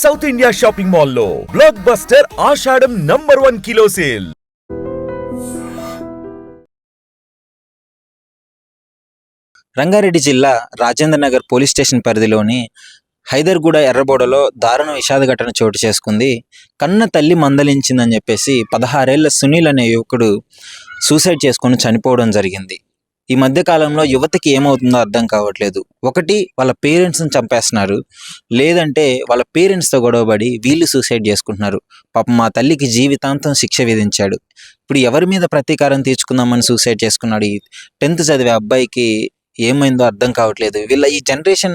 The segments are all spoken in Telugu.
సౌత్ ఇండియా షాపింగ్ మాల్లో బ్లాక్ బస్టర్ ఆషాఢం #1 కిలో సేల్. రంగారెడ్డి జిల్లా రాజేంద్రనగర్ పోలీస్ స్టేషన్ పరిధిలోని హైదర్గూడ ఎర్రబోడలో దారుణ విషాద ఘటన చోటు చేసుకుంది. కన్న తల్లి మందలించిందని చెప్పేసి 16 ఏళ్ల సునీల్ అనే యువకుడు సూసైడ్ చేసుకొని చనిపోవడం జరిగింది. ఈ మధ్య కాలంలో యువతకి ఏమవుతుందో అర్థం కావట్లేదు. ఒకటి వాళ్ళ పేరెంట్స్ని చంపేస్తున్నారు, లేదంటే వాళ్ళ పేరెంట్స్తో గొడవపడి వీళ్ళు సూసైడ్ చేసుకుంటున్నారు. పాపం మా తల్లికి జీవితాంతం శిక్ష విధించాడు, ఇప్పుడు ఎవరి మీద ప్రతీకారం తీర్చుకుందామని సూసైడ్ చేసుకున్నాడు. ఈ 10th చదివే అబ్బాయికి ఏమైందో అర్థం కావట్లేదు. వీళ్ళ ఈ జనరేషన్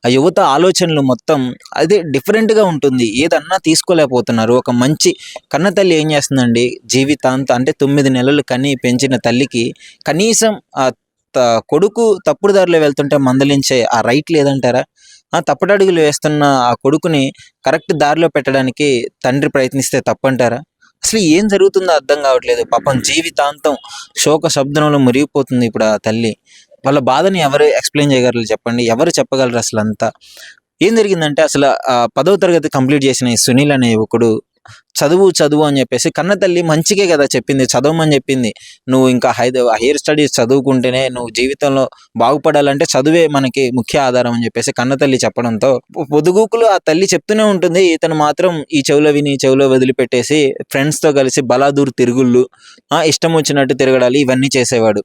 ఆ యువత ఆలోచనలు మొత్తం అదే డిఫరెంట్గా ఉంటుంది. ఏదన్నా తీసుకోలేకపోతున్నారు. ఒక మంచి కన్న తల్లి ఏం చేస్తుందండి, జీవితాంతం అంటే 9 నెలలు కని పెంచిన తల్లికి కనీసం ఆ కొడుకు తప్పుడు దారిలో వెళ్తుంటే మందలించే ఆ రైట్ లేదంటారా? తప్పుడడుగులు వేస్తున్న ఆ కొడుకుని కరెక్ట్ దారిలో పెట్టడానికి తండ్రి ప్రయత్నిస్తే తప్పంటారా? అసలు ఏం జరుగుతుందో అర్థం కావట్లేదు. పాపం జీవితాంతం శోక శబ్దంలో మురిగిపోతుంది ఇప్పుడు ఆ తల్లి. వాళ్ళ బాధని ఎవరు ఎక్స్ప్లెయిన్ చేయగలరు చెప్పండి? ఎవరు చెప్పగలరు అసలు అంతా? ఏం జరిగిందంటే అసలు 10వ తరగతి కంప్లీట్ చేసిన ఈ సునీల్ అనే యువకుడు చదువు అని చెప్పేసి కన్న తల్లి మంచిగే కదా చెప్పింది, చదవమని చెప్పింది. నువ్వు ఇంకా హైయర్ స్టడీస్ చదువుకుంటేనే నువ్వు జీవితంలో బాగుపడాలంటే చదువే మనకి ముఖ్య ఆధారం అని చెప్పేసి కన్న తల్లి చెప్పడంతో పొదుగుకులు ఆ తల్లి చెప్తూనే ఉంటుంది. ఇతను మాత్రం ఈ చెవులో విని చెవులో వదిలిపెట్టేసి ఫ్రెండ్స్తో కలిసి బలాదూర్ తిరుగుళ్ళు, ఇష్టం వచ్చినట్టు తిరగడాలి, ఇవన్నీ చేసేవాడు.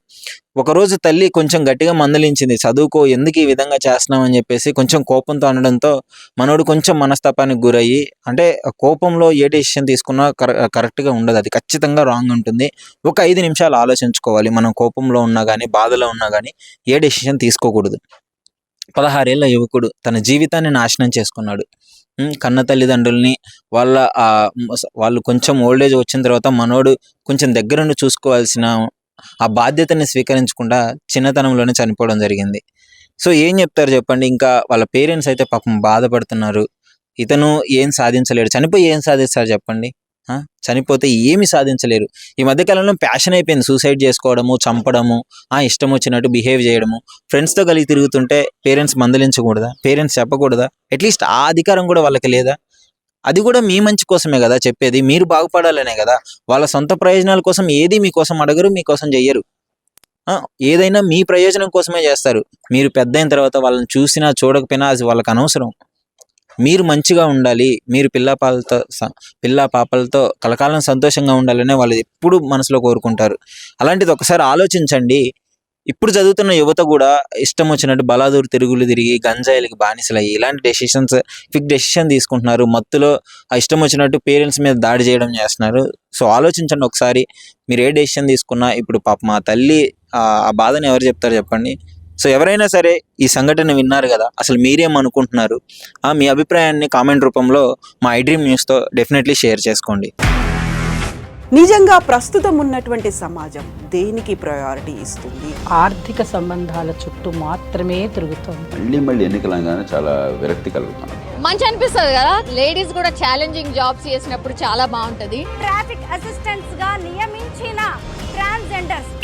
ఒకరోజు తల్లి కొంచెం గట్టిగా మందలించింది, చదువుకో, ఎందుకు ఈ విధంగా చేస్తున్నావు అని చెప్పేసి కొంచెం కోపంతో అనడంతో మనోడు కొంచెం మనస్తాపానికి గురయ్యి, అంటే కోపంలో ఏ డెసిషన్ తీసుకున్నా కరెక్ట్గా ఉండదు, అది ఖచ్చితంగా రాంగ్ ఉంటుంది. ఒక 5 నిమిషాలు ఆలోచించుకోవాలి. మనం కోపంలో ఉన్నా కానీ బాధలో ఉన్నా కానీ ఏ డెసిషన్ తీసుకోకూడదు. 16 ఏళ్ల యువకుడు తన జీవితాన్ని నాశనం చేసుకున్నాడు. కన్న తల్లిదండ్రుల్ని వాళ్ళు కొంచెం ఓల్డేజ్ వచ్చిన తర్వాత మనోడు కొంచెం దగ్గరుండి చూసుకోవాల్సిన ఆ బాధ్యతని స్వీకరించకుండా చిన్నతనంలోనే చనిపోవడం జరిగింది. సో ఏం చెప్తారు చెప్పండి? ఇంకా వాళ్ళ పేరెంట్స్ అయితే పాపం బాధపడుతున్నారు. ఇతను ఏం సాధించలేడు, చనిపోయి ఏం సాధిస్తారు చెప్పండి? చనిపోతే ఏమి సాధించలేరు. ఈ మధ్యకాలంలో ప్యాషన్ అయిపోయింది సూసైడ్ చేసుకోవడము, చంపడము, ఇష్టం వచ్చినట్టు బిహేవ్ చేయడము. ఫ్రెండ్స్తో కలిగి తిరుగుతుంటే పేరెంట్స్ మందలించకూడదా? పేరెంట్స్ చెప్పకూడదా? అట్లీస్ట్ ఆ అధికారం కూడా వాళ్ళకి లేదా? అది కూడా మీ మంచి కోసమే కదా చెప్పేది, మీరు బాగుపడాలనే కదా. వాళ్ళ సొంత ప్రయోజనాల కోసం ఏది మీకోసం అడగరు, మీకోసం చెయ్యరు. ఏదైనా మీ ప్రయోజనం కోసమే చేస్తారు. మీరు పెద్ద అయిన తర్వాత వాళ్ళని చూసినా చూడకపోయినా అది వాళ్ళకి అనవసరం. మీరు మంచిగా ఉండాలి, మీరు పిల్ల పాపలతో కలకాలం సంతోషంగా ఉండాలనే వాళ్ళు ఎప్పుడు మనసులో కోరుకుంటారు. అలాంటిది ఒకసారి ఆలోచించండి. ఇప్పుడు చదువుతున్న యువత కూడా ఇష్టం వచ్చినట్టు బలాదూరు తిరుగులు తిరిగి గంజాయిలకి బానిసలయ్యి ఇలాంటి డెసిషన్ తీసుకుంటున్నారు. మత్తులో ఇష్టం వచ్చినట్టు పేరెంట్స్ మీద దాడి చేయడం చేస్తున్నారు. సో ఆలోచించండి ఒకసారి. మీరు ఏ డెసిషన్ తీసుకున్నా ఇప్పుడు పాప మా తల్లి ఆ బాధను ఎవరు చెప్తారు చెప్పండి? సో ఎవరైనా సరే ఈ సంఘటన విన్నారు కదా, అసలు మీరేమనుకుంటున్నారు? మీ అభిప్రాయాన్ని కామెంట్ రూపంలో మా iDream న్యూస్తో డెఫినెట్లీ షేర్ చేసుకోండి. నిజంగా ప్రస్తుతం ఉన్నటువంటి సమాజం దేనికి ప్రయారిటీ ఇస్తుంది? ఆర్థిక సంబంధాల చుట్టూ మాత్రమే తిరుగుతుంది. మళ్ళీ ఎన్నికలంగానే చాలా విరక్తి కలుగుతాం. మంచి అనిపిస్తుంది కదా, లేడీస్ కూడా ఛాలెంజింగ్ జాబ్స్ చేసినప్పుడు చాలా బాగుంటది. ట్రాఫిక్ అసిస్టెంట్స్ గా నియమించిన ట్రాన్స్జెండర్స్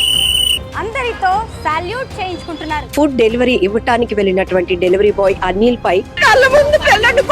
అందరితో సాల్యూట్ చేయించుకుంటున్నారు. ఫుడ్ డెలివరీ ఇవ్వటానికి వెళ్ళినటువంటి డెలివరీ బాయ్ అనిల్ పై కళ్ళ ముందు పెళ్ళండి